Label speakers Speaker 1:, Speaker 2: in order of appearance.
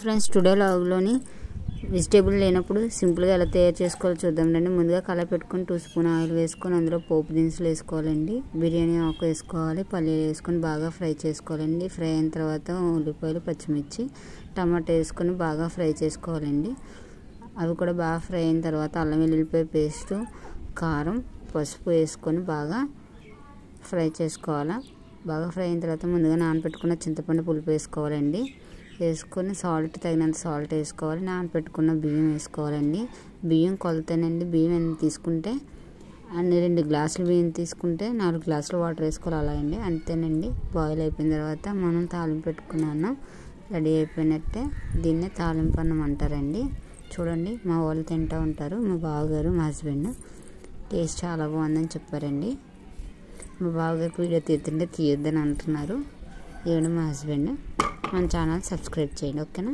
Speaker 1: Friends today వ్లాగ్లోని vegetable లేనప్పుడు సింపుల్గా ఎలా తయారు చేసుకోవాలో చూద్దాం రండి. ముందుగా కళాయి పెట్టుకొని 2 స్పూన్ ఆయిల్ వేసుకొని అందులో పోపు దినుసులు వేసుకోవాలండి. బిర్యానీ ఆకు వేసుకోవాలి, పల్లీలు వేసుకొని బాగా ఫ్రై చేసుకోవాలండి. ఫ్రై అయిన తర్వాత ఉల్లిపాయలు, పచ్చిమిర్చి, టమాటా వేసుకొని బాగా ఫ్రై చేసుకోవాలండి. అవి కూడా బాగా ఫ్రై అయిన తర్వాత అల్లం వెల్లుల్లిపాయ పేస్టు, కారం, పసుపు వేసుకొని బాగా ఫ్రై చేసుకోవాలి. బాగా ఫ్రై అయిన తర్వాత ముందుగా నానబెట్టుకున్న చింతపండు పులుపు వేసుకోవాలండి. వేసుకొని సాల్ట్ తగినంత సాల్ట్ వేసుకోవాలి. నానబెట్టుకున్న బియ్యం వేసుకోవాలండి. బియ్యం కొలతేనండి. బియ్యం ఎంత తీసుకుంటే అన్ని 2 గ్లాసులు బియ్యం తీసుకుంటే 4 గ్లాసులు వాటర్ వేసుకోవాలి. అలా అండి, అంతేనండి. బాయిల్ అయిపోయిన తర్వాత మనం తాలింపు పెట్టుకున్నాను రెడీ అయిపోయినట్టే. దీన్నే తాలింపు అన్నం అంటారండి. చూడండి, మా వాళ్ళు తింటూ ఉంటారు. మా బావగారు, మా హస్బెండ్ టేస్ట్ చాలా బాగుందని చెప్పారండి. మా బావగారికి వీడియో తీస్తుంటే తీయొద్దని అంటున్నారు. ఈవిడ మా హస్బెండ్. మన ఛానల్ సబ్స్క్రైబ్ చేయండి, ఓకేనా.